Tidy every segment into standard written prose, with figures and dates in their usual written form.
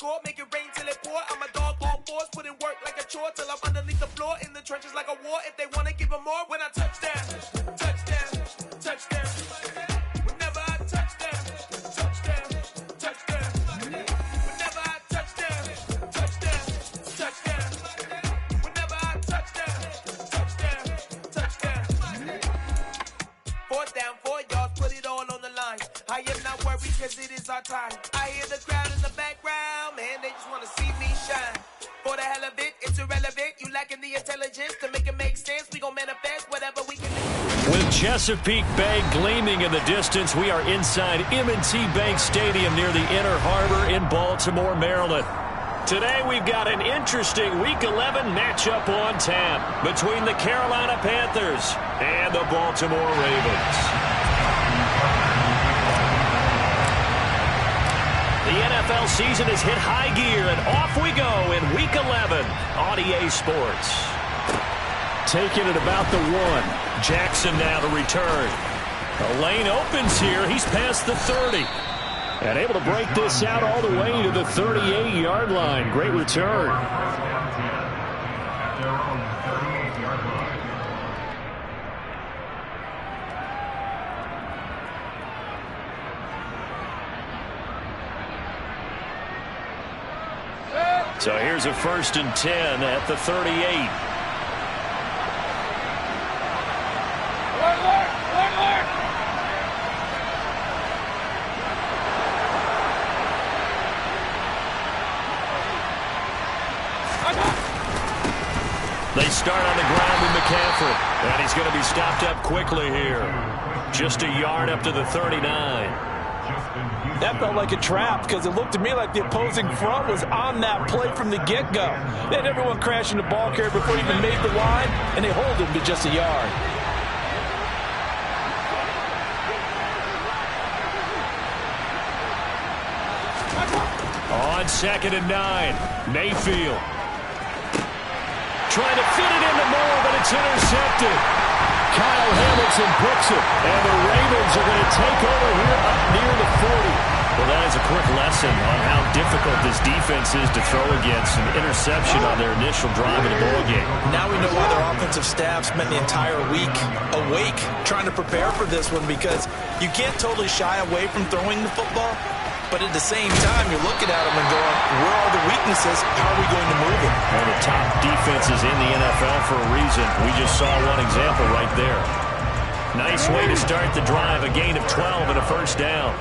score, make it rain till it pour. I'm a dog on force, put in work like a chore till I'm underneath the floor, in the trenches like a war. If they wanna give them more, when I touch down, touchdown, touchdown. Whenever I touch down, touchdown, touchdown. Whenever I touch down, touchdown, touchdown. Whenever I touch down, touchdown, touchdown. 4th down, 4 yards, put it all on the line. I am not worried cause it is our time. I hear the crowd in the background, man, they just wanna see me shine. For the hell of it, it's irrelevant. You lacking the intelligence to make it make sense. We gon' manifest whatever we can do. With Chesapeake Bay gleaming in the distance, we are inside M&T Bank Stadium near the Inner Harbor in Baltimore, Maryland. Today we've got an interesting Week 11 matchup on tap between the Carolina Panthers and the Baltimore Ravens. The NFL season has hit high gear, and off we go in Week 11 on EA Sports. Taking it about the 1. Jackson now to return. The lane opens here. He's past the 30. And able to break this out all the way to the 38-yard line. Great return. So here's a 1st and 10 at the 38. They start on the ground with McCaffrey, and he's going to be stopped up quickly here. Just a yard up to the 39. That felt like a trap because it looked to me like the opposing front was on that play from the get-go. They had everyone crashing the ball carrier before he even made the line, and they hold him to just a yard. On 2nd and 9, Mayfield. Trying to fit it into Moore, but it's intercepted. Kyle Hamilton picks it, and the Ravens are going to take over here up near the 40. Well, that is a quick lesson on how difficult this defense is to throw against. An interception on their initial drive of the ballgame. Now we know why their offensive staff spent the entire week awake trying to prepare for this one, because you can't totally shy away from throwing the football, but at the same time, you're looking at them and going, where are the weaknesses? How are we going to move it? One of the top defenses in the NFL for a reason. We just saw one example right there. Nice way to start the drive. A gain of 12 and a 1st down.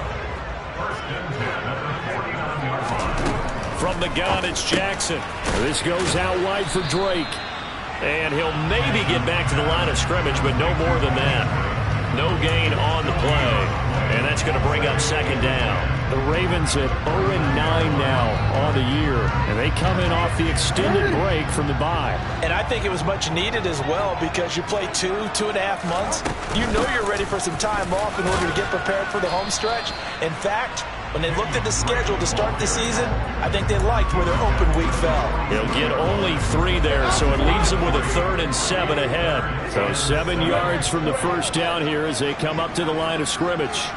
From the gun, it's Jackson. This goes out wide for Drake. And he'll maybe get back to the line of scrimmage, but no more than that. No gain on the play. And that's going to bring up 2nd down. The Ravens at 0-9 now on the year. And they come in off the extended break from the bye. And I think it was much needed as well, because you play 2.5 months. You know you're ready for some time off in order to get prepared for the home stretch. In fact, when they looked at the schedule to start the season, I think they liked where their open week fell. They'll get only 3 there, so it leaves them with a 3rd and 7 ahead. So 7 yards from the 1st down here as they come up to the line of scrimmage.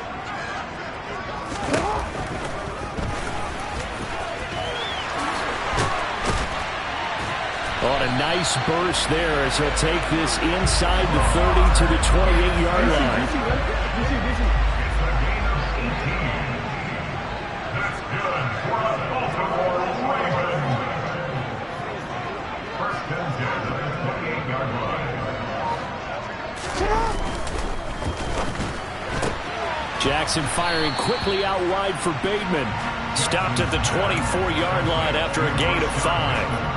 On a nice burst there as he'll take this inside the 30 to the 28-yard line. Jackson firing quickly out wide for Bateman. Stopped at the 24-yard line after a gain of 5.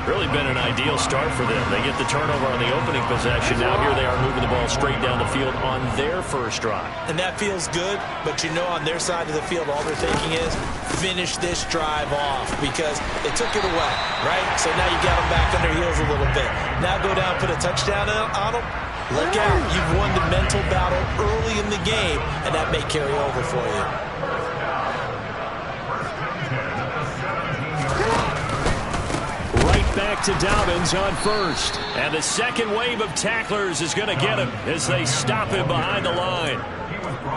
Really been an ideal start for them. They get the turnover on the opening possession. Now here they are moving the ball straight down the field on their first drive. And that feels good, but you know on their side of the field all they're thinking is finish this drive off, because they took it away, right? So now you got them back on their heels a little bit. Now go down, put a touchdown on them. Look out. You've won the mental battle early in the game, and that may carry over for you. Back to Dobbins on 1st. And the second wave of tacklers is going to get him as they stop him behind the line.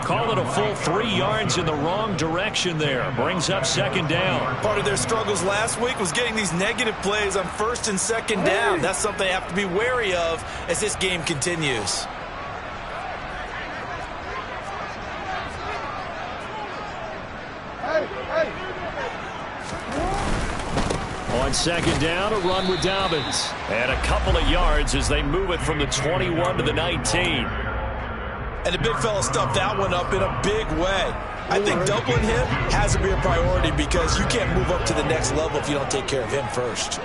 call it a full 3 yards in the wrong direction there. Brings up second down. Part of their struggles last week was getting these negative plays on first and second down. That's something they have to be wary of as this game continues. On second down, a run with Dobbins. And a couple of yards as they move it from the 21 to the 19. And the big fella stuffed that one up in a big way. I think doubling him has to be a priority because you can't move up to the next level if you don't take care of him first.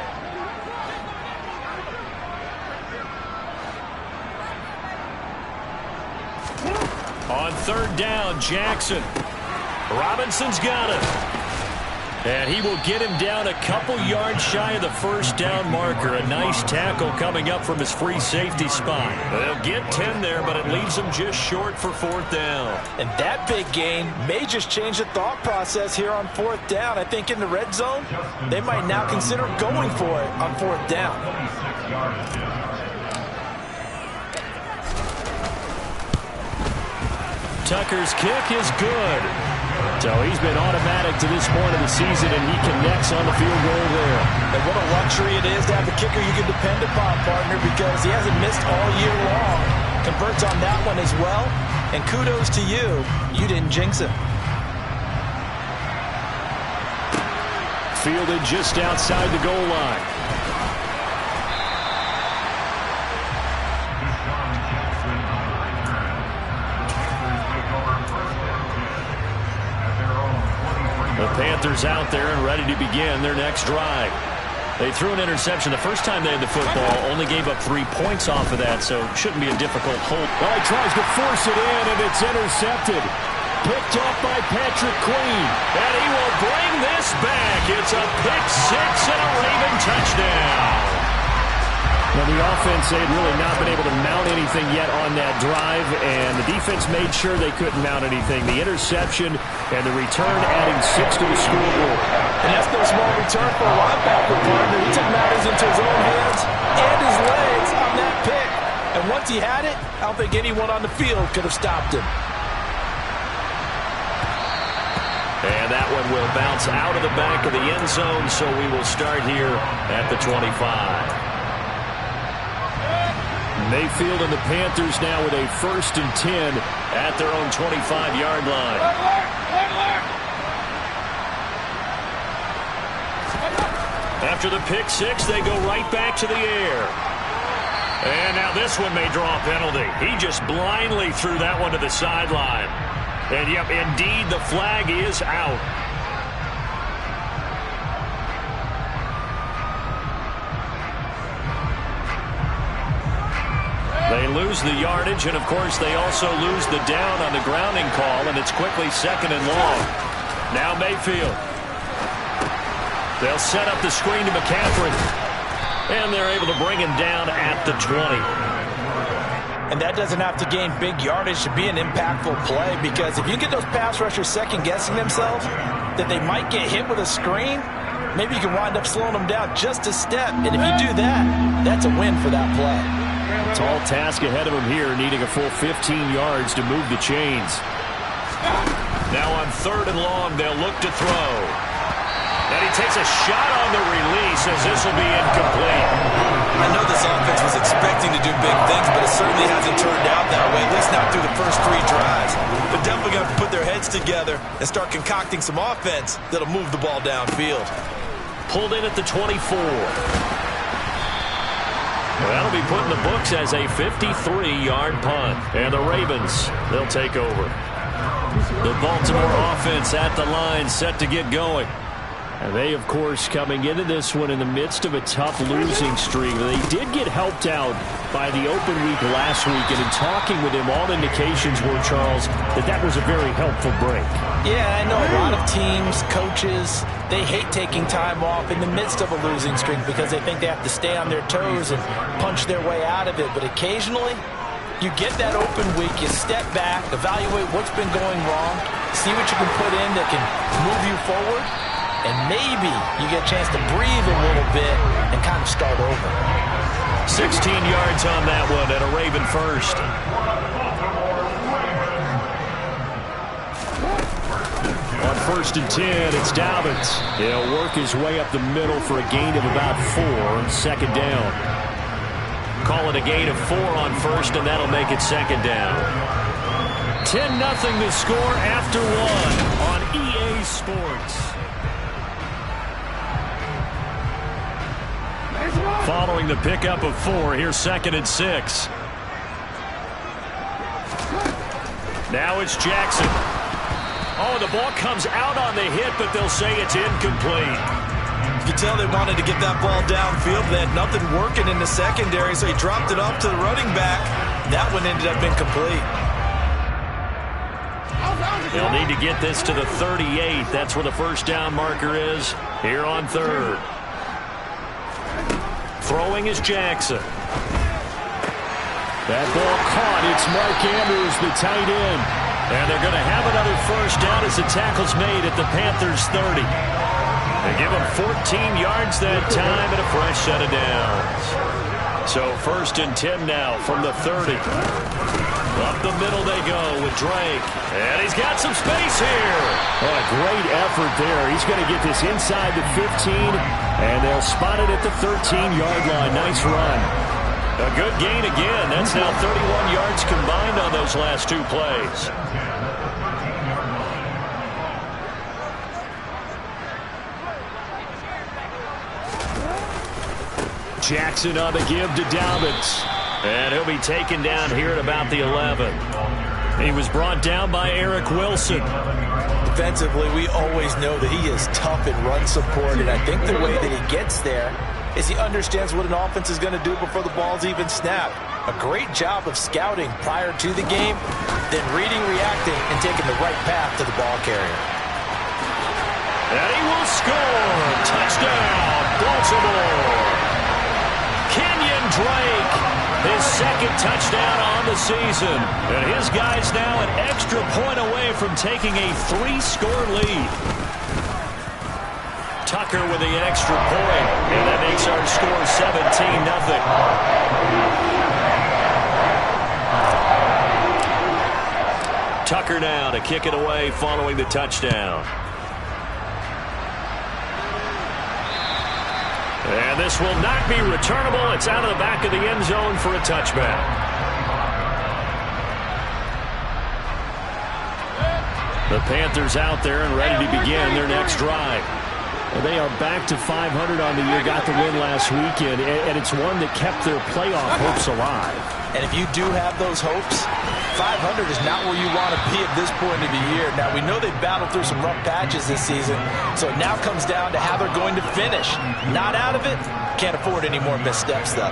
On third down, Jackson. Robinson's got it. And he will get him down a couple yards shy of the first down marker. A nice tackle coming up from his free safety spot. They'll get 10 there, but it leaves them just short for fourth down. And that big gain may just change the thought process here on fourth down. I think in the red zone, they might now consider going for it on fourth down. Tucker's kick is good. So he's been automatic to this point of the season, and he connects on the field goal there. And what a luxury it is to have a kicker you can depend upon, partner, because he hasn't missed all year long. Converts on that one as well. And kudos to you. You didn't jinx him. Fielded just outside the goal line. The Panthers out there and ready to begin their next drive. They threw an interception the first time they had the football, only gave up 3 points off of that, so it shouldn't be a difficult hold. Well, he tries to force it in, and it's intercepted. Picked off by Patrick Queen. And he will bring this back. It's a pick six and a Raven touchdown. Now, the offense, they had really not been able to mount anything yet on that drive, and the defense made sure they couldn't mount anything. The interception and the return adding 6 to the scoreboard. And that's no small return for a linebacker, partner. He took matters into his own hands and his legs on that pick. And once he had it, I don't think anyone on the field could have stopped him. And that one will bounce out of the back of the end zone, so we will start here at the 25. Mayfield and the Panthers now with a 1st and 10 at their own 25-yard line. After the pick six, they go right back to the air. And now this one may draw a penalty. He just blindly threw that one to the sideline. And, yep, indeed, the flag is out. They lose the yardage, and, of course, they also lose the down on the grounding call, and it's quickly 2nd and long. Now Mayfield. They'll set up the screen to McCaffrey, and they're able to bring him down at the 20. And that doesn't have to gain big yardage to be an impactful play, because if you get those pass rushers second-guessing themselves that they might get hit with a screen, maybe you can wind up slowing them down just a step. And if you do that, that's a win for that play. Tall task ahead of him here, needing a full 15 yards to move the chains. Now on 3rd and long, they'll look to throw. And he takes a shot on the release as this will be incomplete. I know this offense was expecting to do big things, but it certainly hasn't turned out that way, at least not through the first 3 drives. They're definitely going to have to put their heads together and start concocting some offense that'll move the ball downfield. Pulled in at the 24. Well, that'll be put in the books as a 53-yard punt. And the Ravens, they'll take over. The Baltimore offense at the line, set to get going. And they, of course, coming into this one in the midst of a tough losing streak. They did get helped out by the open week last week, and in talking with him, all indications were, Charles, that was a very helpful break. Yeah, I know a lot of teams, coaches, they hate taking time off in the midst of a losing streak because they think they have to stay on their toes and punch their way out of it. But occasionally, you get that open week, you step back, evaluate what's been going wrong, see what you can put in that can move you forward, and maybe you get a chance to breathe a little bit and kind of start over. 16 yards on that one, and a Raven first. first and 10. It's Dobbins. He'll work his way up the middle for a gain of about 4 on second down. Call it a gain of 4 on first, and that'll make it second down. 10-0 the score after 1 on EA Sports. Following the pickup of 4, here's second and 6. Now it's Jackson. Oh, the ball comes out on the hit, but they'll say it's incomplete. You can tell they wanted to get that ball downfield. They had nothing working in the secondary, so he dropped it off to the running back. That one ended up incomplete. They'll need to get this to the 38. That's where the first down marker is here on third. Throwing is Jackson. That ball caught. It's Mark Andrews, the tight end. And they're going to have another first down as the tackle's made at the Panthers' 30. They give them 14 yards that time and a fresh set of downs. So first and 10 now from the 30. Up the middle they go with Drake. And he's got some space here. Oh, a great effort there. He's going to get this inside the 15, and they'll spot it at the 13-yard line. Nice run. A good gain again. That's now 31 yards combined on those last 2 plays. Jackson on the give to Dobbins. And he'll be taken down here at about the 11. He was brought down by Eric Wilson. Defensively, we always know that he is tough in run support, and I think the way that he gets there is he understands what an offense is going to do before the ball's even snapped. A great job of scouting prior to the game, then reading, reacting, and taking the right path to the ball carrier. And he will score. Touchdown, Baltimore. Kenyon Drake, his second touchdown on the season. And his guys now an extra point away from taking a 3-score lead. Tucker with the extra point, and that makes our score 17-0. Tucker now to kick it away following the touchdown. And this will not be returnable. It's out of the back of the end zone for a touchback. The Panthers out there and ready to begin their next drive. Well, they are back to 500 on the year, got the win last weekend, and it's one that kept their playoff hopes alive. And if you do have those hopes, 500 is not where you want to be at this point of the year. Now, we know they've battled through some rough patches this season, so it now comes down to how they're going to finish. Not out of it, can't afford any more missteps, though.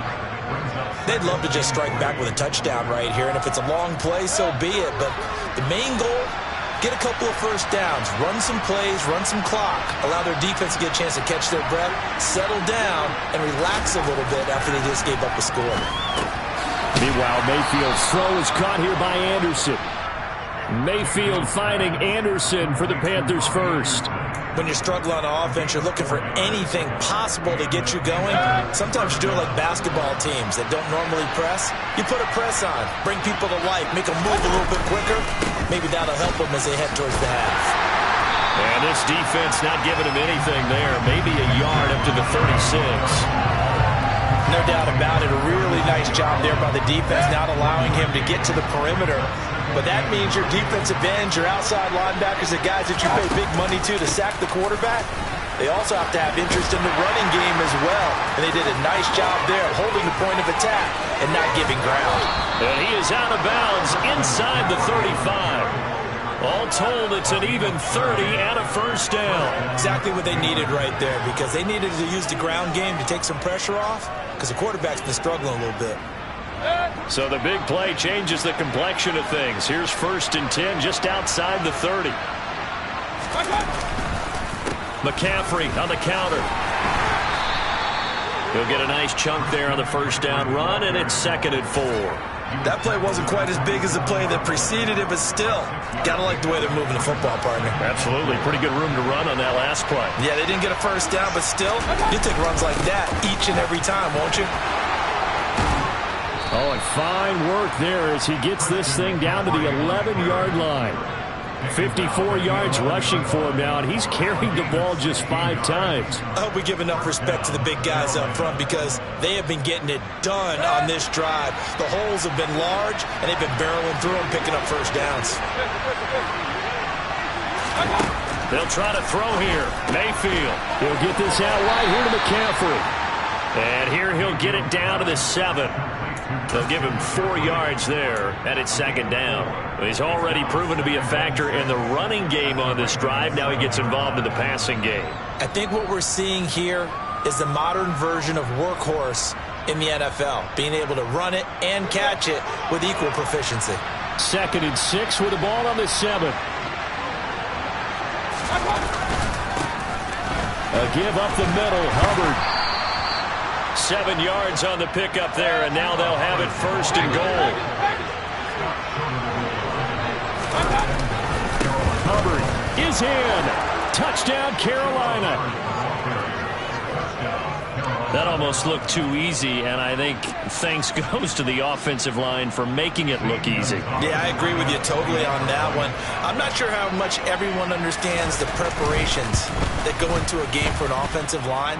They'd love to just strike back with a touchdown right here, and if it's a long play, so be it. But the main goal, get a couple of first downs, run some plays, run some clock, allow their defense to get a chance to catch their breath, settle down, and relax a little bit after they just gave up a score. Meanwhile, Mayfield's throw is caught here by Anderson. Mayfield finding Anderson for the Panthers first. When you struggle on offense, you're looking for anything possible to get you going. Sometimes you do it like basketball teams that don't normally press. You put a press on, bring people to life, make them move a little bit quicker. Maybe that'll help them as they head towards the half. And this defense not giving him anything there. Maybe a yard up to the 36. No doubt about it. A really nice job there by the defense, not allowing him to get to the perimeter. But that means your defensive ends, your outside linebackers, the guys that you pay big money to sack the quarterback, they also have to have interest in the running game as well. And they did a nice job there holding the point of attack and not giving ground. And he is out of bounds inside the 35. All told, it's an even 30 and a first down. Exactly what they needed right there, because they needed to use the ground game to take some pressure off, because the quarterback's been struggling a little bit. So the big play changes the complexion of things. Here's first and 10 just outside the 30. McCaffrey on the counter. He'll get a nice chunk there on the first down run, and it's second and 4. That play wasn't quite as big as the play that preceded it, but still, gotta like the way they're moving the football, partner. Absolutely. Pretty good room to run on that last play. Yeah, they didn't get a first down, but still, you take runs like that each and every time, won't you? Oh, and fine work there as he gets this thing down to the 11-yard line. 54 yards rushing for him now, and he's carried the ball just 5 times. I hope we give enough respect to the big guys up front because they have been getting it done on this drive. The holes have been large, and they've been barreling through them, picking up first downs. They'll try to throw here. Mayfield. He'll get this out wide here to McCaffrey. And here he'll get it down to the 7. They'll give him 4 yards there, and it's second down. He's already proven to be a factor in the running game on this drive. Now he gets involved in the passing game. I think what we're seeing here is the modern version of workhorse in the NFL, being able to run it and catch it with equal proficiency. 2nd and 6 with the ball on the 7. A give up the middle, Hubbard. 7 yards on the pickup there, and now they'll have it 1st and goal. Hubbard is in. Touchdown, Carolina. That almost looked too easy, and I think thanks goes to the offensive line for making it look easy. Yeah, I agree with you totally on that one. I'm not sure how much everyone understands the preparations that go into a game for an offensive line,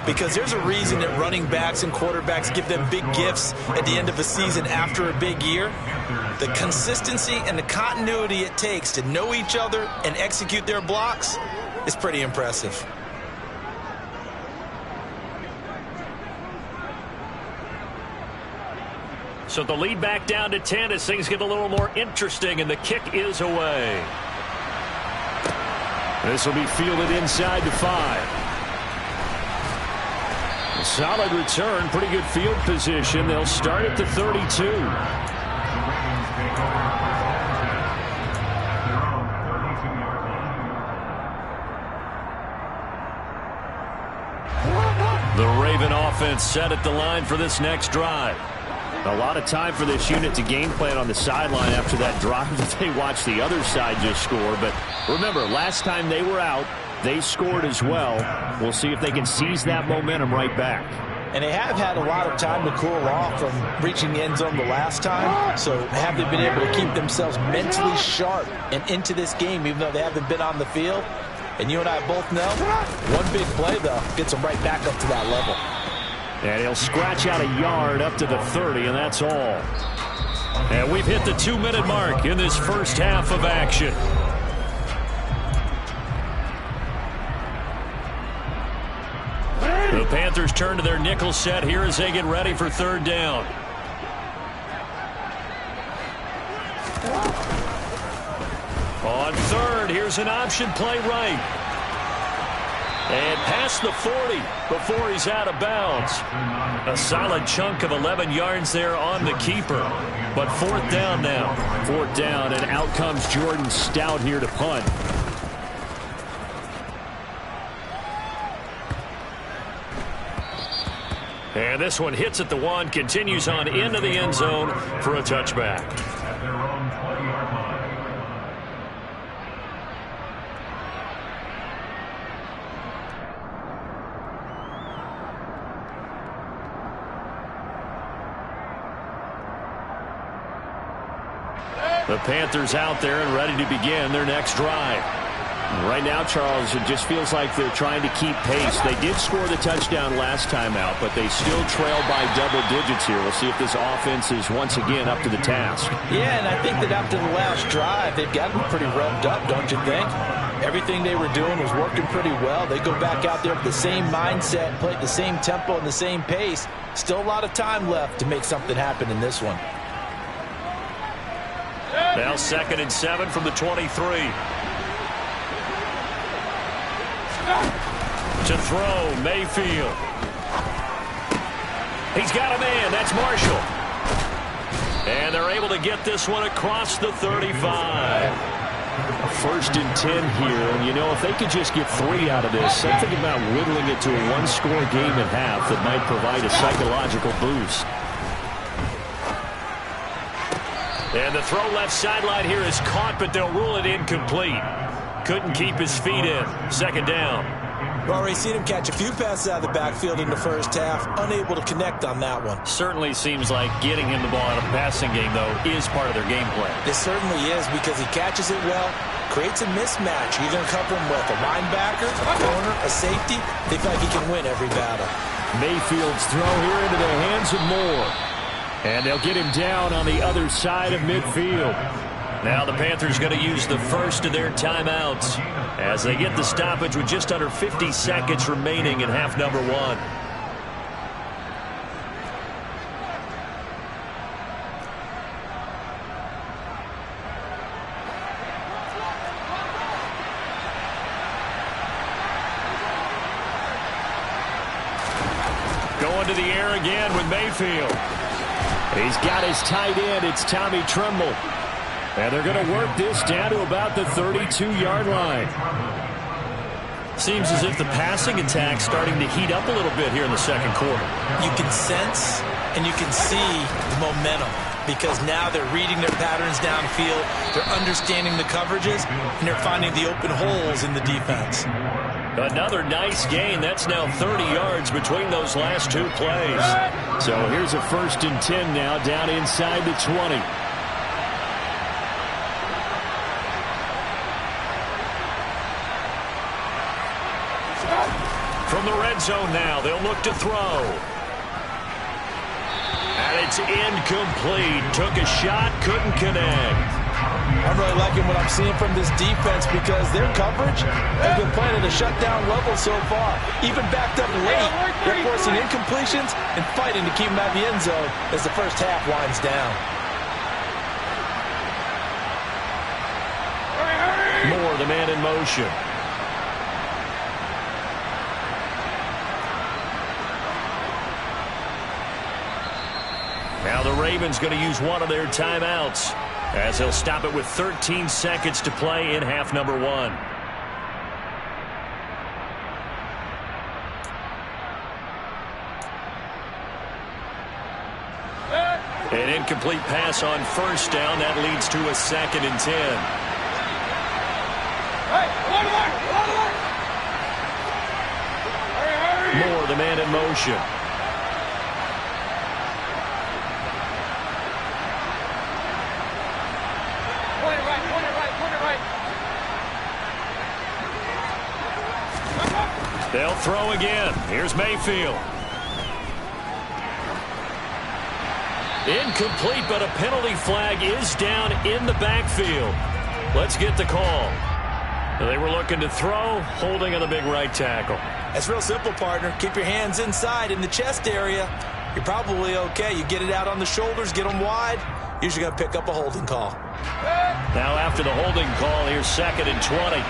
because there's a reason that running backs and quarterbacks give them big gifts at the end of a season after a big year. The consistency and the continuity it takes to know each other and execute their blocks is pretty impressive. So the lead back down to 10 as things get a little more interesting, and the kick is away. This will be fielded inside the 5. A solid return, pretty good field position. They'll start at the 32. The Raven offense set at the line for this next drive. A lot of time for this unit to game plan on the sideline after that drive that they watched the other side just score. But remember, last time they were out, they scored as well. We'll see if they can seize that momentum right back. And they have had a lot of time to cool off from reaching the end zone the last time. So have they been able to keep themselves mentally sharp and into this game, even though they haven't been on the field? And you and I both know, one big play, though, gets them right back up to that level. And he'll scratch out a yard up to the 30, and that's all. And we've hit the 2-minute mark in this first half of action. The Panthers turn to their nickel set here as they get ready for 3rd down. On 3rd, here's an option play right. And past the 40 before he's out of bounds. A solid chunk of 11 yards there on the keeper. But 4th down now. 4th down, and out comes Jordan Stout here to punt. And this one hits at the 1, continues on into the end zone for a touchback. The Panthers out there and ready to begin their next drive. Right now, Charles, it just feels like they're trying to keep pace. They did score the touchdown last time out, but they still trail by double digits here. We'll see if this offense is once again up to the task. Yeah, and I think that after the last drive, they've gotten pretty revved up, don't you think? Everything they were doing was working pretty well. They go back out there with the same mindset, play at the same tempo and the same pace. Still a lot of time left to make something happen in this one. Now 2nd and 7 from the 23. To throw, Mayfield. He's got a man. That's Marshall. And they're able to get this one across the 35. 1st and 10 here. And, you know, if they could just get 3 out of this, I'm thinking about whittling it to a 1-score game at half that might provide a psychological boost. And the throw left sideline here is caught, but they'll rule it incomplete. Couldn't keep his feet in. 2nd down. We've already seen him catch a few passes out of the backfield in the first half, unable to connect on that one. Certainly seems like getting him the ball out of the passing game, though, is part of their game plan. It certainly is because he catches it well, creates a mismatch. You're going to cover him with a linebacker, a corner, a safety. They feel like he can win every battle. Mayfield's throw here into the hands of Moore. And they'll get him down on the other side of midfield. Now the Panthers going to use the first of their timeouts as they get the stoppage with just under 50 seconds remaining in half number one. Going to the air again with Mayfield. He's got his tight end. It's Tommy Tremble. And they're going to work this down to about the 32-yard line. Seems as if the passing attack's starting to heat up a little bit here in the second quarter. You can sense and you can see the momentum because now they're reading their patterns downfield, they're understanding the coverages, and they're finding the open holes in the defense. Another nice gain. That's now 30 yards between those last two plays. So here's a 1st and 10 now down inside the 20. From the red zone now, they'll look to throw. And it's incomplete. Took a shot, couldn't connect. I'm really liking what I'm seeing from this defense because their coverage has been playing at a shutdown level so far. Even backed up late, they're forcing incompletions and fighting to keep them out of the end zone as the first half winds down. Moore, the man in motion. Now the Ravens going to use one of their timeouts as they'll stop it with 13 seconds to play in half number one. An incomplete pass on first down. That leads to a 2nd and 10. Moore, the man in motion. They'll throw again. Here's Mayfield. Incomplete, but a penalty flag is down in the backfield. Let's get the call. They were looking to throw, holding on the big right tackle. That's real simple, partner. Keep your hands inside in the chest area. You're probably okay. You get it out on the shoulders, get them wide. Usually going to pick up a holding call. Now after the holding call, here's 2nd and 20.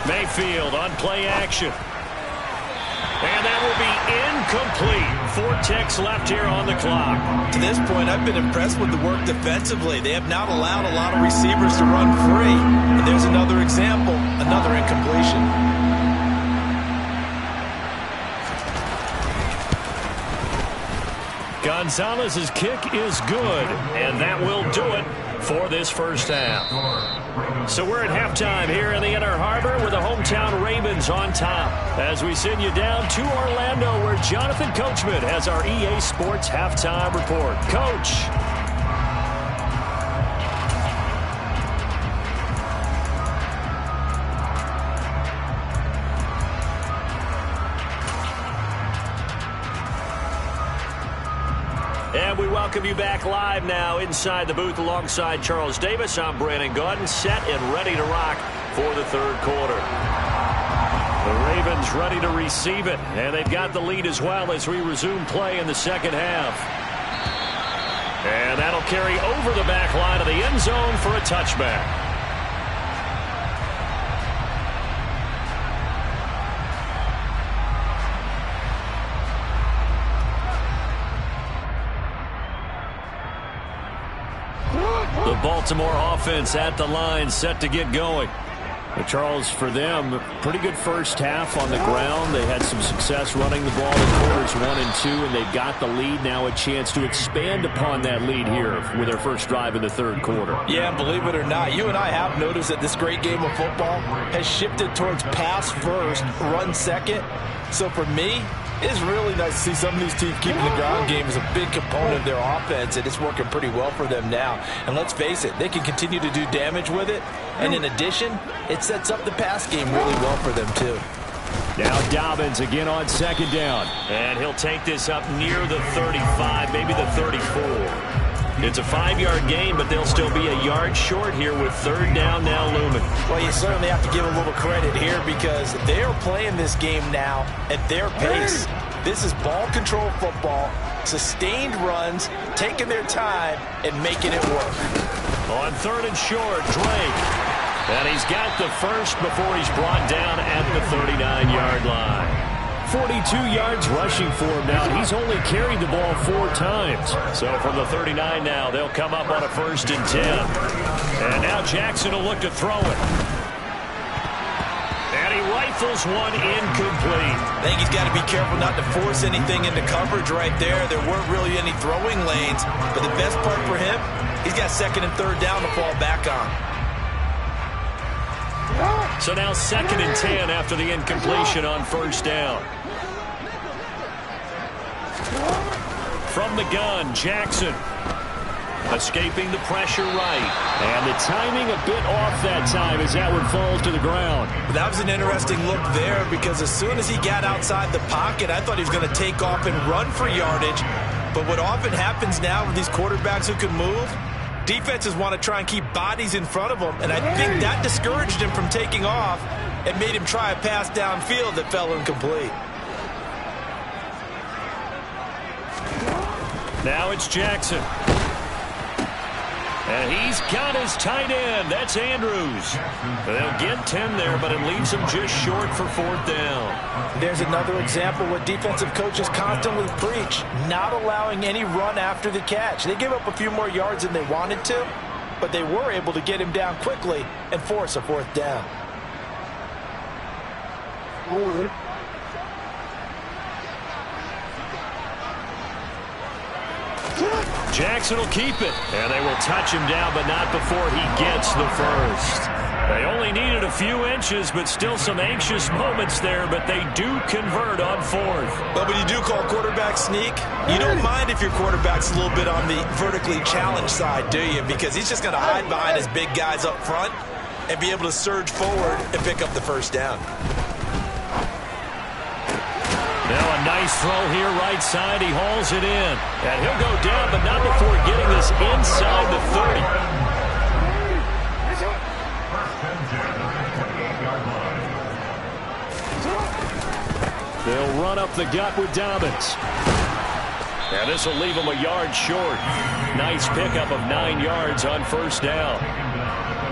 Mayfield on play action. And that will be incomplete. 4 ticks left here on the clock. To this point, I've been impressed with the work defensively. They have not allowed a lot of receivers to run free. And there's another example, another incompletion. Gonzalez's kick is good, and that will do it for this first half. So we're at halftime here in the Inner Harbor with the hometown Ravens on top as we send you down to Orlando where Jonathan Coachman has our EA Sports halftime report. Coach. And we welcome you back live now inside the booth alongside Charles Davis. I'm Brandon Gaudin, set and ready to rock for the third quarter. The Ravens ready to receive it, and they've got the lead as well as we resume play in the second half. And that'll carry over the back line of the end zone for a touchback. The Baltimore offense at the line, set to get going. But Charles, for them, pretty good first half on the ground. They had some success running the ball in quarters 1 and 2, and they've got the lead. Now a chance to expand upon that lead here with their first drive in the third quarter. Yeah, believe it or not, you and I have noticed that this great game of football has shifted towards pass first, run second. So for me, It's really nice to see some of these teams keeping the ground game as a big component of their offense, and it's working pretty well for them now. And let's face it, they can continue to do damage with it. And in addition, it sets up the pass game really well for them, too. Now Dobbins again on second down. And he'll take this up near the 35, maybe the 34. It's a 5-yard gain, but they'll still be a yard short here with third down now looming. Well, you certainly have to give a little credit here because they are playing this game now at their pace. This is ball control football, sustained runs, taking their time, and making it work. On third and short, Drake. And he's got the first before he's brought down at the 39-yard line. 42 yards rushing for him now. He's only carried the ball 4 times. So from the 39 now, they'll come up on a 1st and 10. And now Jackson will look to throw it. And he rifles one incomplete. I think he's got to be careful not to force anything into coverage right there. There weren't really any throwing lanes. But the best part for him, he's got 2nd and 3rd down to fall back on. So now 2nd and 10 after the incompletion on 1st down. From the gun, Jackson. Escaping the pressure right. And the timing a bit off that time as that one falls to the ground. That was an interesting look there because as soon as he got outside the pocket, I thought he was going to take off and run for yardage. But what often happens now with these quarterbacks who can move, defenses want to try and keep bodies in front of them, and I think that discouraged him from taking off and made him try a pass downfield that fell incomplete. Now it's Jackson. And he's got his tight end. That's Andrews. They'll get 10 there, but it leaves them just short for 4th down. There's another example what defensive coaches constantly preach, not allowing any run after the catch. They gave up a few more yards than they wanted to, but they were able to get him down quickly and force a 4th down. Jackson will keep it, and they will touch him down, but not before he gets the first. They only needed a few inches, but still some anxious moments there, but they do convert on 4th. But when you do call quarterback sneak, you don't mind if your quarterback's a little bit on the vertically challenged side, do you? Because he's just going to hide behind his big guys up front and be able to surge forward and pick up the 1st down. Now a nice throw here right side. He hauls it in. And he'll go down, but not before getting this inside the 30. They'll run up the gut with Dobbins. And this will leave him a yard short. Nice pickup of 9 yards on 1st down.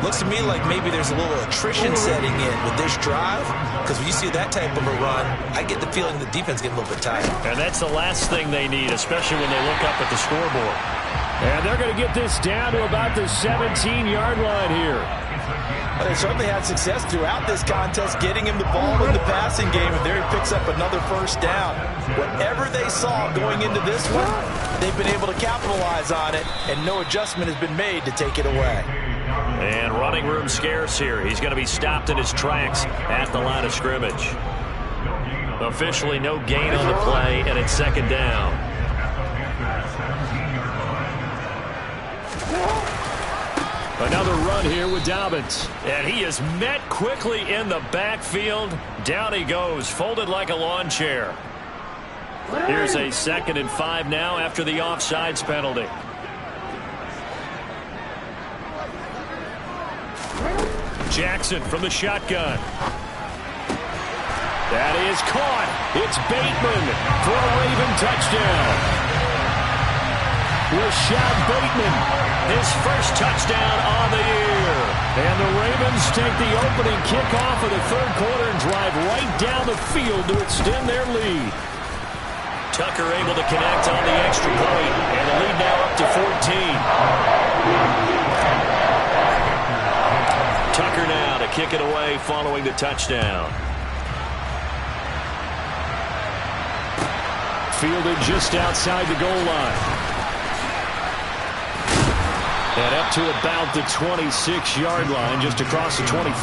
Looks to me like maybe there's a little attrition setting in with this drive, because when you see that type of a run, I get the feeling the defense getting a little bit tired. And that's the last thing they need, especially when they look up at the scoreboard. And they're going to get this down to about the 17-yard line here. Well, they certainly had success throughout this contest, getting him the ball in the passing game, and there he picks up another 1st down. Whatever they saw going into this one, they've been able to capitalize on it, and no adjustment has been made to take it away. And running room scarce here. He's going to be stopped in his tracks at the line of scrimmage. Officially no gain on the play, and it's 2nd down. Another run here with Dobbins. And he is met quickly in the backfield. Down he goes, folded like a lawn chair. Here's a 2nd and 5 now after the offsides penalty. Jackson from the shotgun. That is caught. It's Bateman for a Raven touchdown. Rashad Bateman, his first touchdown on the year. And the Ravens take the opening kickoff of the 3rd quarter and drive right down the field to extend their lead. Tucker able to connect on the extra point, and the lead now up to 14. Tucker now to kick it away following the touchdown. Fielded just outside the goal line. And up to about the 26-yard line, just across the 25.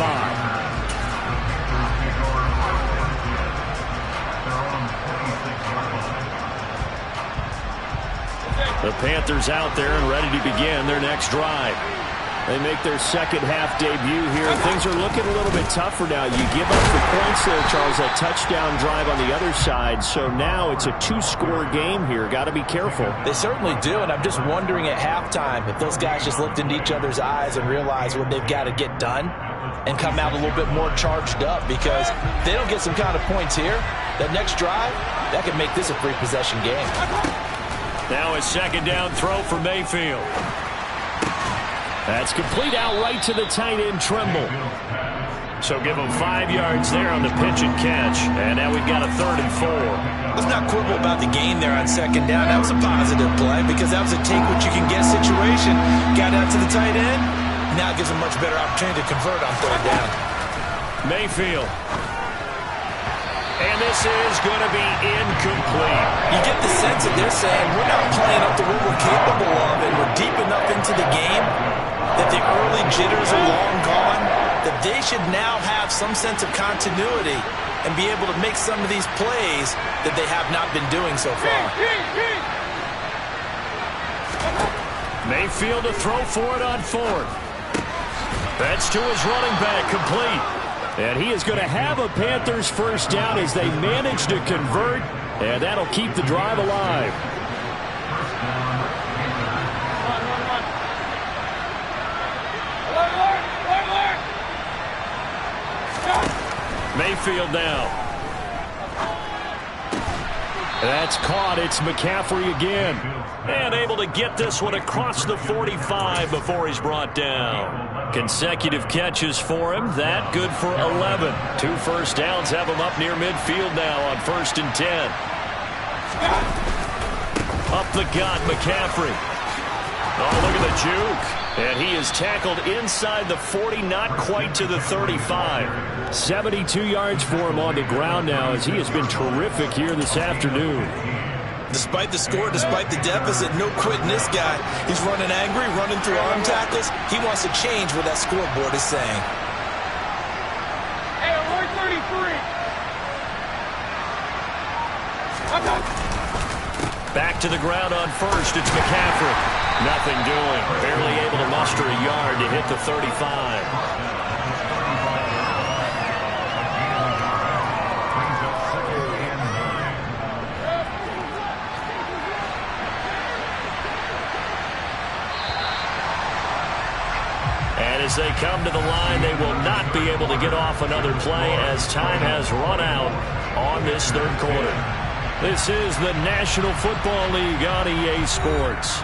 The Panthers out there and ready to begin their next drive. They make their second half debut here. Things are looking a little bit tougher now. You give up the points there, Charles, that touchdown drive on the other side. So now it's a 2-score game here. Got to be careful. They certainly do, and I'm just wondering at halftime if those guys just looked into each other's eyes and realized what they've got to get done and come out a little bit more charged up, because if they don't get some kind of points here, that next drive, that could make this a 3-possession game. Now a second down throw for Mayfield. That's complete out right to the tight end, Tremble. So give him 5 yards there on the pitch and catch. And now we've got a 3rd and 4. Let's not quibble about the gain there on second down. That was a positive play because that was a take-what-you-can-get situation. Got out to the tight end. Now it gives him a much better opportunity to convert on 3rd down. Mayfield. And this is going to be incomplete. You get the sense that they're saying we're not playing up to what we're capable of, and we're deep enough into the game that the early jitters are long gone, that they should now have some sense of continuity and be able to make some of these plays that they have not been doing so far. Mayfield to throw for it on 4th. That's to his running back, complete. And he is going to have a Panthers first down as they manage to convert, and that'll keep the drive alive. Mayfield now. That's caught. It's McCaffrey again. And able to get this one across the 45 before he's brought down. Consecutive catches for him. That good for 11. 2 first downs have him up near midfield now on 1st and 10. Up the gut, McCaffrey. Oh, look at the juke. And he is tackled inside the 40, not quite to the 35. 72 yards for him on the ground now, as he has been terrific here this afternoon. Despite the score, despite the deficit, no quitting this guy. He's running angry, running through arm tackles. He wants to change what that scoreboard is saying. Hey, 133. Back to the ground on 1st. It's McCaffrey. Nothing doing. Barely able to muster a yard to hit the 35. As they come to the line, they will not be able to get off another play as time has run out on this 3rd quarter. This is the National Football League on EA Sports.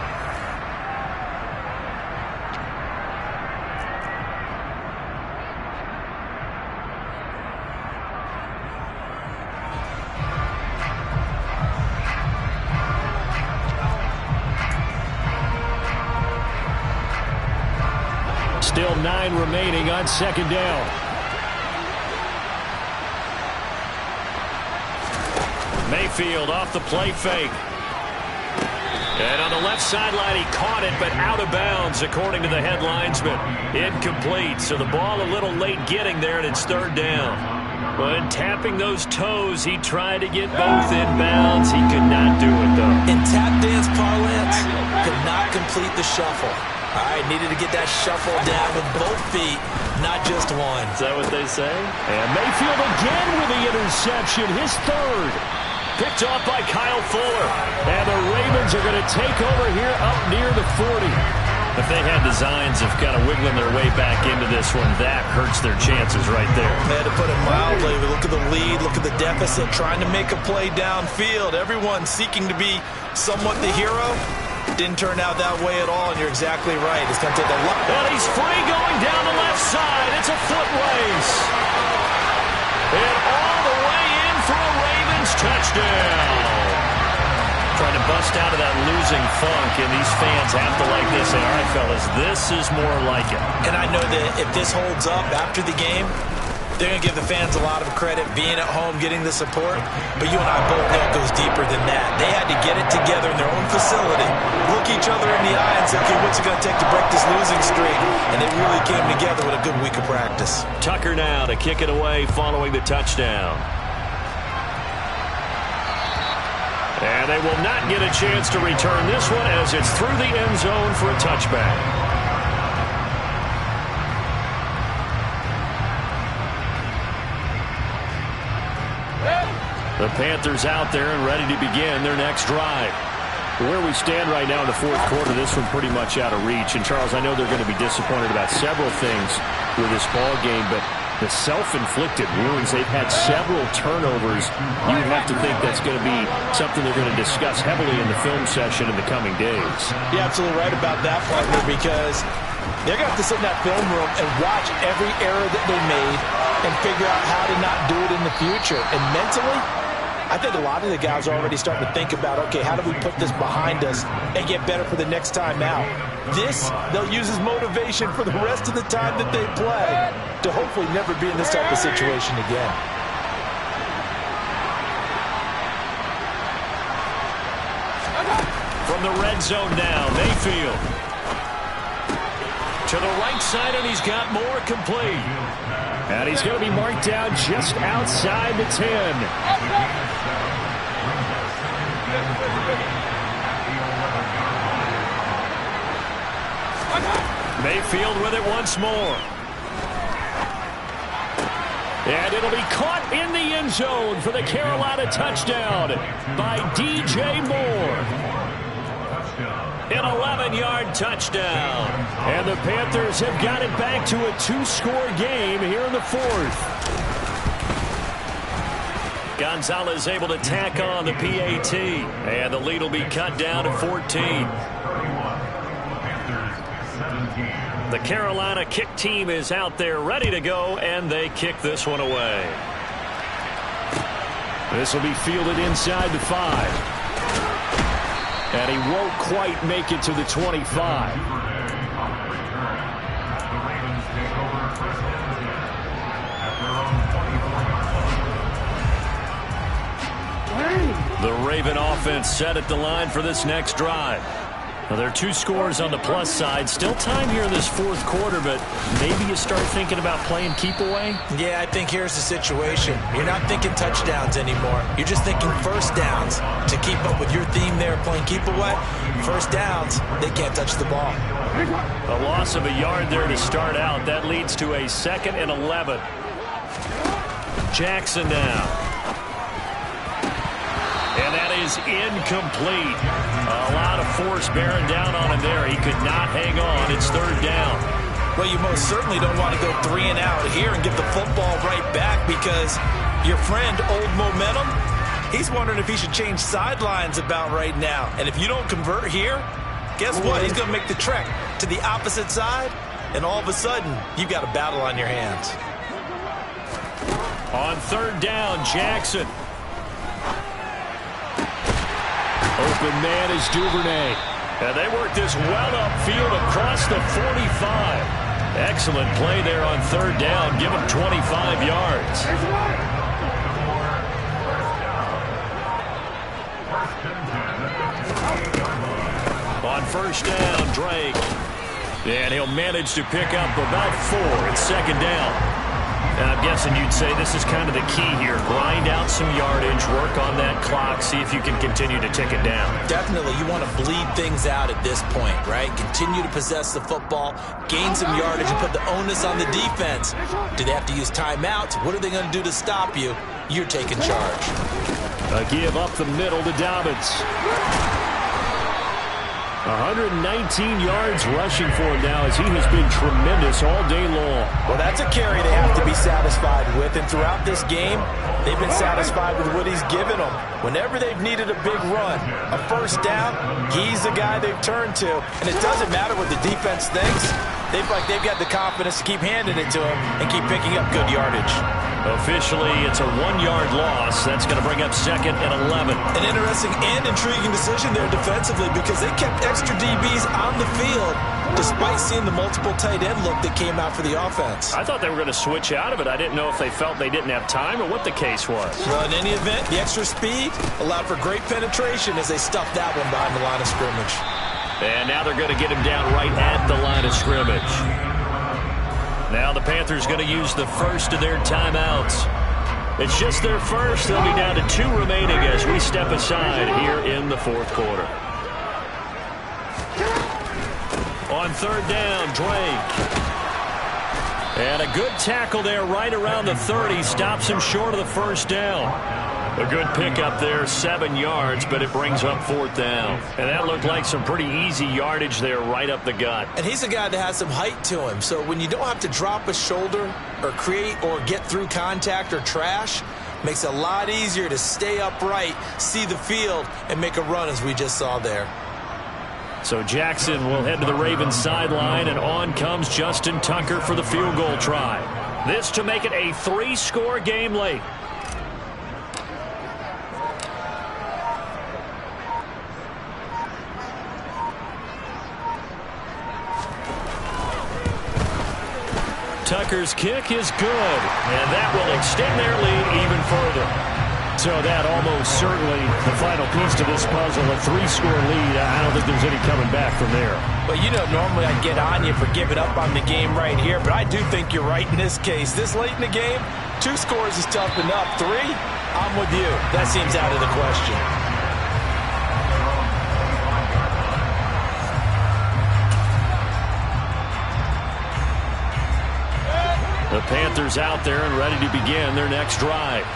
Still 9 remaining on 2nd down. Mayfield off the play fake. And on the left sideline, he caught it, but out of bounds, according to the head linesman. Incomplete, so the ball a little late getting there, and it's 3rd down. But tapping those toes, he tried to get both in bounds. He could not do it, though. In tap dance parlance, could not complete the shuffle. All right, needed to get that shuffle down with both feet, not just one. Is that what they say? And Mayfield again with the interception, his 3rd. Picked off by Kyle Fuller. And the Ravens are going to take over here up near the 40. If they had designs of kind of wiggling their way back into this one, that hurts their chances right there. They had to put it mildly. Look at the lead, look at the deficit, trying to make a play downfield. Everyone seeking to be somewhat the hero. Didn't turn out that way at all, and you're exactly right. It's going to take a lot. And he's free going down the left side. It's a foot race. And all the way in for a Ravens touchdown. Trying to bust out of that losing funk, and these fans have to like this. All right, fellas, this is more like it. And I know that if this holds up after the game, they're going to give the fans a lot of credit being at home, getting the support. But you and I both know it goes deeper than that. They had to get it together in their own facility, look each other in the eye and say, okay, what's it going to take to break this losing streak? And they really came together with a good week of practice. Tucker now to kick it away following the touchdown. And they will not get a chance to return this one as it's through the end zone for a touchback. The Panthers out there and ready to begin their next drive. Where we stand right now in the fourth quarter, this one pretty much out of reach. And, Charles, I know they're going to be disappointed about several things with this ball game, but the self-inflicted wounds, they've had several turnovers. You would have to think that's going to be something they're going to discuss heavily in the film session in the coming days. You're absolutely right about that, partner, because they're going to have to sit in that film room and watch every error that they made and figure out how to not do it in the future. And mentally, I think a lot of the guys are already starting to think about, okay, how do we put this behind us and get better for the next time out? This, they'll use as motivation for the rest of the time that they play to hopefully never be in this type of situation again. From the red zone now, Mayfield. To the right side, and he's got more complete. And he's going to be marked down just outside the 10. Mayfield with it once more. And it'll be caught in the end zone for the Carolina touchdown by DJ Moore. An 11-yard touchdown. And the Panthers have got it back to a 2-score game here in the fourth. Gonzalez able to tack on the PAT. And the lead will be cut down to 14. The Carolina kick team is out there ready to go, and they kick this one away. This will be fielded inside the 5. And he won't quite make it to the 25. The Raven offense set at the line for this next drive. Now, there are 2 scores on the plus side. Still time here in this fourth quarter, but maybe you start thinking about playing keep away? Yeah, I think here's the situation. You're not thinking touchdowns anymore. You're just thinking first downs. To keep up with your theme there, playing keep away, first downs, they can't touch the ball. A loss of a yard there to start out. That leads to a 2nd and 11. Jackson now. And that is incomplete. A lot of force bearing down on him there. He could not hang on. It's 3rd down. Well, you most certainly don't want to go 3 and out here and give the football right back, because your friend, Old Momentum, he's wondering if he should change sidelines about right now. And if you don't convert here, guess what? He's going to make the trek to the opposite side, and all of a sudden, you've got a battle on your hands. On 3rd down, Jackson. Open man is Duvernay. And they work this well upfield across the 45. Excellent play there on 3rd down. Give him 25 yards. On 1st down, Drake. And he'll manage to pick up about 4. It's 2nd down. And I'm guessing you'd say this is kind of the key here. Grind out some yardage, work on that clock, see if you can continue to tick it down. Definitely. You want to bleed things out at this point, right? Continue to possess the football, gain some yardage, and put the onus on the defense. Do they have to use timeouts? What are they going to do to stop you? You're taking charge. A give up the middle to Dobbins. 119 yards rushing for him now, as he has been tremendous all day long. Well, that's a carry they have to be satisfied with, and throughout this game, they've been satisfied with what he's given them. Whenever they've needed a big run, a 1st down, he's the guy they've turned to. And it doesn't matter what the defense thinks. They've got the confidence to keep handing it to him and keep picking up good yardage. Officially, it's a 1-yard loss. That's going to bring up 2nd and 11. An interesting and intriguing decision there defensively, because they kept extra DBs on the field despite seeing the multiple tight end look that came out for the offense. I thought they were going to switch out of it. I didn't know if they felt they didn't have time or what the case was. Well, in any event, the extra speed allowed for great penetration as they stuffed that one behind the line of scrimmage. And now they're going to get him down right at the line of scrimmage. Now the Panthers going to use the first of their timeouts. It's just their first. They'll be down to 2 remaining as we step aside here in the fourth quarter. On third down, Drake. And a good tackle there right around the 30. Stops him short of the first down. A good pickup there, 7 yards, but it brings up fourth down. And that looked like some pretty easy yardage there right up the gut. And he's a guy that has some height to him. So when you don't have to drop a shoulder or create or get through contact or trash, makes it a lot easier to stay upright, see the field, and make a run as we just saw there. So Jackson will head to the Ravens sideline, and on comes Justin Tucker for the field goal try. This to make it a 3-score game late. Tucker's kick is good, and that will extend their lead even further. So that almost certainly the final piece to this puzzle, a 3-score lead. I don't think there's any coming back from there. Well, you know, normally I'd get on you for giving up on the game right here, but I do think you're right in this case. This late in the game, 2 scores is tough enough. 3, I'm with you. That seems out of the question. The Panthers out there and ready to begin their next drive.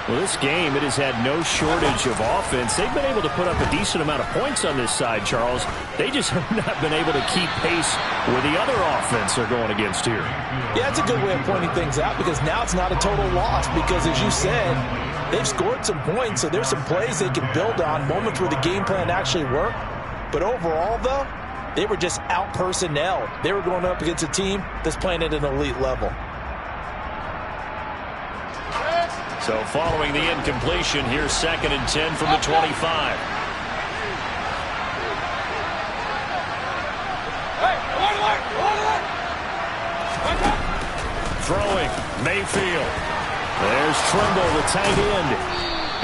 Well, this game, it has had no shortage of offense. They've been able to put up a decent amount of points on this side, Charles. They just have not been able to keep pace with the other offense they're going against here. Yeah, it's a good way of pointing things out because now it's not a total loss because, as you said, they've scored some points, so there's some plays they can build on, moments where the game plan actually worked. But overall, though, they were just out-personnelled. They were going up against a team that's playing at an elite level. So following the incompletion, here's 2nd and 10 from the 25. Throwing, Mayfield. There's Trimble, the tight end.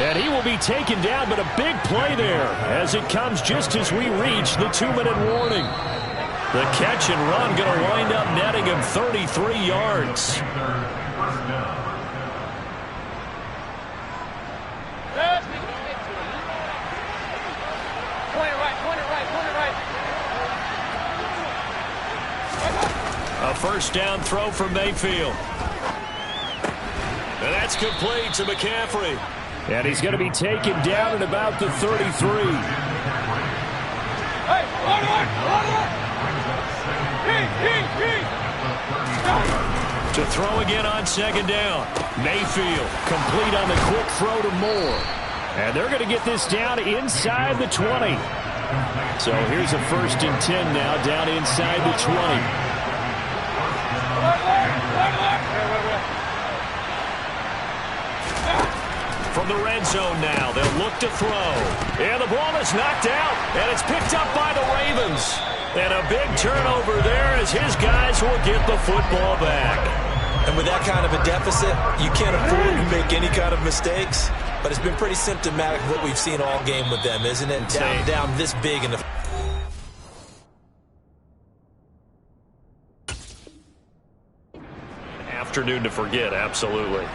And he will be taken down, but a big play there as it comes just as we reach the 2-minute warning. The catch and run going to wind up netting him 33 yards. A first down throw from Mayfield. And that's complete to McCaffrey. And he's going to be taken down at about the 33. To throw again on 2nd down. Mayfield complete on the quick throw to Moore. And they're going to get this down inside the 20. So here's a 1st and 10 now down inside the 20. From the red zone now, they'll look to throw. And the ball is knocked out, and it's picked up by the Ravens. And a big turnover there as his guys will get the football back. And with that kind of a deficit, you can't afford to make any kind of mistakes. But it's been pretty symptomatic of what we've seen all game with them, isn't it? Down this big in the... Afternoon to forget, absolutely.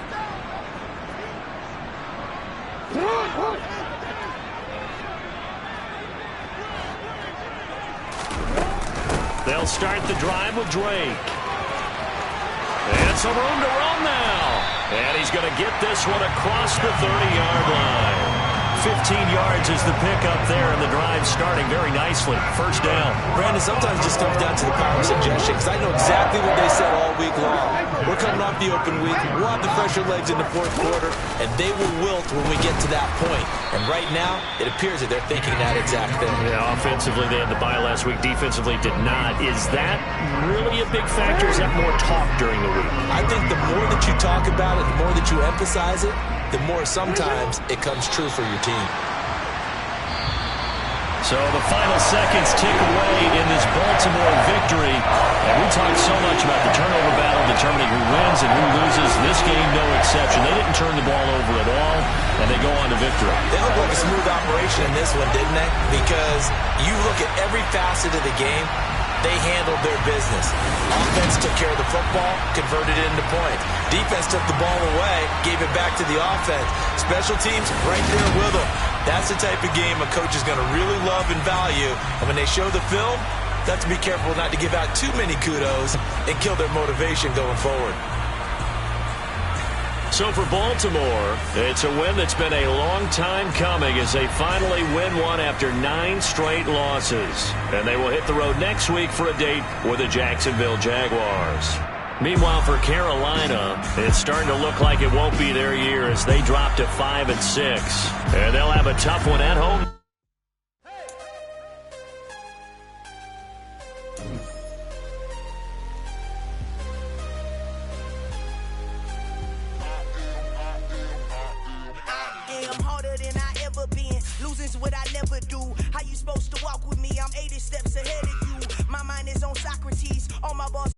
They'll start the drive with Drake. And some room to run now. And he's going to get this one across the 30-yard line. 15 yards is the pickup there, and the drive starting very nicely. First down. Brandon, sometimes it just comes down to the power suggestion because I know exactly what they said all week long. We're coming off the open week. We'll have the fresher legs in the fourth quarter, and they will wilt when we get to that point. And right now, it appears that they're thinking that exact thing. Yeah, offensively, they had the bye last week. Defensively, did not. Is that really a big factor? Is that more talk during the week? I think the more that you talk about it, the more that you emphasize it, the more sometimes it comes true for your team. So the final seconds tick away in this Baltimore victory. And we talked so much about the turnover battle determining who wins and who loses. This game, no exception. They didn't turn the ball over at all, and they go on to victory. They look like a smooth operation in this one, didn't they? Because you look at every facet of the game, they handled their business. Offense took care of the football, converted it into points. Defense took the ball away, gave it back to the offense. Special teams right there with them. That's the type of game a coach is going to really love and value. And when they show the film, they have to be careful not to give out too many kudos and kill their motivation going forward. So for Baltimore, it's a win that's been a long time coming as they finally win one after 9 straight losses. And they will hit the road next week for a date with the Jacksonville Jaguars. Meanwhile, for Carolina, it's starting to look like it won't be their year as they drop to 5-6. And they'll have a tough one at home. Losing's what I never do. How you supposed to walk with me? I'm 80 steps ahead of you. My mind is on Socrates. All my boss